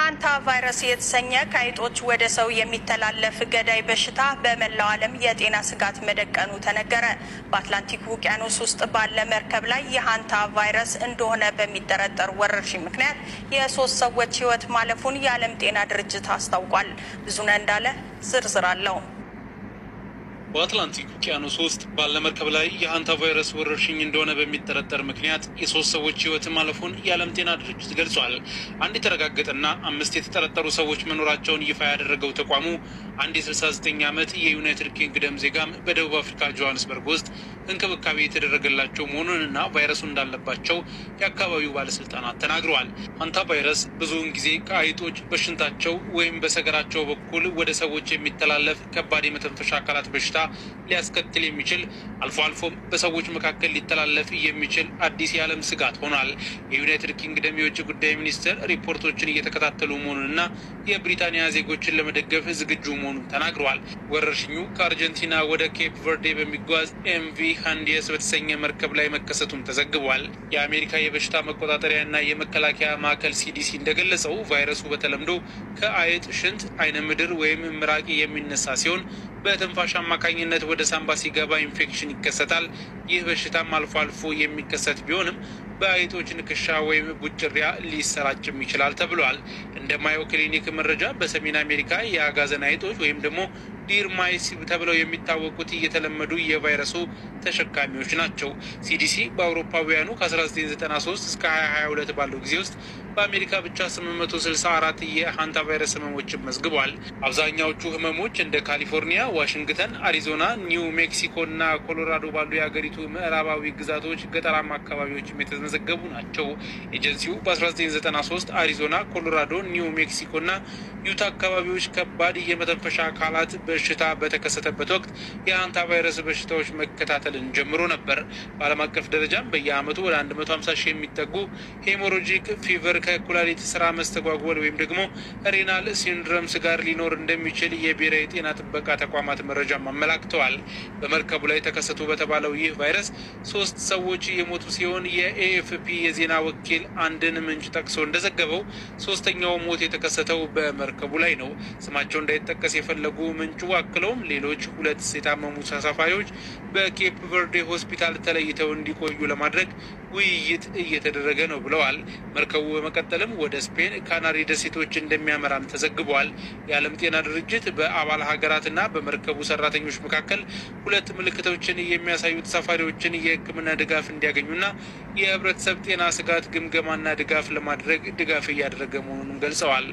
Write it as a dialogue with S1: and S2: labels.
S1: ሃንታ ቫይረስ የተሰኘ ከአይጦች ወደ ሰው የሚተላለፍ ገዳይ በሽታ በመላው ዓለም የጤና ስጋት መደቀኑ ተነገረ። በአትላንቲክ ውቅያኖስ ውስጥ ባለ መርከብ ላይ የሃንታ ቫይረስ እንደሆነ በሚጠረጠር ወረርሽኝ ምክንያት የ3 ሰዎች ሕይወት ማለፉን የዓለም ጤና ድርጅት አስታውቋል። ብዙነህ እንዳለ ዝርዝር አለው።
S2: በአትላንቲክ ውቅያኖስ ውስጥ ባለ መርከብ ላይ የሃንታ ቫይረስ ወረርሽኝ እንደሆነ በሚጠረጠር ምክንያት የ3 ሰዎች ሕይወት ማለፉን የዓለም ጤና ድርጅት ገልጿል። አንድ የተረጋገጠና 5 የተጠረጠሩ ሰዎች መኖራቸውን ይፋ ያደረገው ተቋሙ አንድ የ69 ዓመት የዩናይትድ ኪንግደም ዜጋም በደቡብ አፍሪካ ጆሃንስበርግ ውስጥ እንክብካቤ የተደረገላቸው መሆኑንና ቫይረሱ እንዳለባቸው የአካባቢው ባለስልጣናት ተናግረዋል። ሃንታ ቫይረስ ብዙውን ጊዜ ከአይጦች በሽንታቸው ወይም በሰገራቸው በኩል ወደ ሰዎች የሚተላለፍ ከባድ የመተንፈሻ አካላት በሽታ ሊያስከትል የሚችል አልፎ አልፎም በሰዎች መካከል ሊተላለፍ የሚችል አዲስ የዓለም ስጋት ሆኗል። የዩናይትድ ኪንግደም የውጭ ጉዳይ ሚኒስቴር ሪፖርቶችን እየተከታተሉ መሆኑንና የብሪታንያ ዜጎችን ለመደገፍ ዝግጁ መሆኑን ተናግረዋል። ወረርሽኙ ከአርጀንቲና ወደ ኬፕ ቨርዴ በሚጓዝ ኤምቪ ሃንዲየስ በተሰኘ መርከብ ላይ መከሰቱም ተዘግቧል። የአሜሪካ የበሽታ መቆጣጠሪያና የመከላከያ ማዕከል ሲዲሲ እንደገለጸው ቫይረሱ በተለምዶ ከአይጥ ሽንት፣ አይነ ምድር ወይም ምራቂ የሚነሳ ሲሆን በትንፋሽ አማካኝነት ወደ ሳምባ ሲገባ ኢንፌክሽን ይከሰታል። ይህ በሽታም አልፎ አልፎ የሚከሰት ቢሆንም በአይጦች ንክሻ ወይም ቡጭሪያ ሊሰራጭም ይችላል ተብሏል። እንደ ማዮ ክሊኒክ መረጃ በሰሜን አሜሪካ የአጋዘን አይጦች ወይም ደግሞ ዲር ማይስ ተብለው የሚታወቁት እየተለመዱ የቫይረሱ ተሸካሚዎች ናቸው። ሲዲሲ በአውሮፓውያኑ ከ1993 እስከ 2022 ባለው ጊዜ ውስጥ በአሜሪካ ብቻ 864 የሃንታ ቫይረስ ህመሞችን መዝግቧል። አብዛኛዎቹ ህመሞች እንደ ካሊፎርኒያ፣ ዋሽንግተን፣ አሪዞና፣ ኒው ሜክሲኮ እና ኮሎራዶ ባሉ የሀገሪቱ ምዕራባዊ ግዛቶች ገጠራማ አካባቢዎችም የተመዘገቡ ናቸው። ኤጀንሲው በ1993 አሪዞና፣ ኮሎራዶ፣ ኒው ሜክሲኮ እና ዩታ አካባቢዎች ከባድ የመተንፈሻ አካላት በሽታ በተከሰተበት ወቅት የሃንታ ቫይረስ በሽታዎች መከታተልን ጀምሮ ነበር። በዓለም አቀፍ ደረጃም በየዓመቱ ወደ 150 ሺህ የሚጠጉ ሄሞሮጂክ ፊቨር ከኩላሊት ስራ መስተጓጎል ወይም ደግሞ ሬናል ሲንድረምስ ጋር ሊኖር እንደሚችል የብሔራዊ ጤና ጥበቃ ተቋማት መረጃም አመላክተዋል። በመርከቡ ላይ ተከሰቱ በተባለው ይህ ቫይረስ 3 ሰዎች የሞቱ ሲሆን የኤኤፍፒ የዜና ወኪል አንድን ምንጭ ጠቅሶ እንደዘገበው 3ኛው ሞት የተከሰተው በመርከቡ ላይ ነው። ስማቸው እንዳይጠቀስ የፈለጉ ምንጩ አክለውም ሌሎች 2 የታመሙ ተሳፋሪዎች በኬፕ ቨርዴ ሆስፒታል ተለይተው እንዲቆዩ ለማድረግ ውይይት እየተደረገ ነው ብለዋል። መርከቡ በመቀጠልም ወደ ስፔን ካናሪ ደሴቶች እንደሚያመራም ተዘግቧል። የዓለም ጤና ድርጅት በአባል ሀገራትና በመርከቡ ሰራተኞች መካከል 2 ምልክቶችን የሚያሳዩ ተሳፋሪዎችን የሕክምና ድጋፍ እንዲያገኙና የህብረተሰብ ጤና ስጋት ግምገማና ድጋፍ ለማድረግ ድጋፍ እያደረገ መሆኑን ገልጸዋል።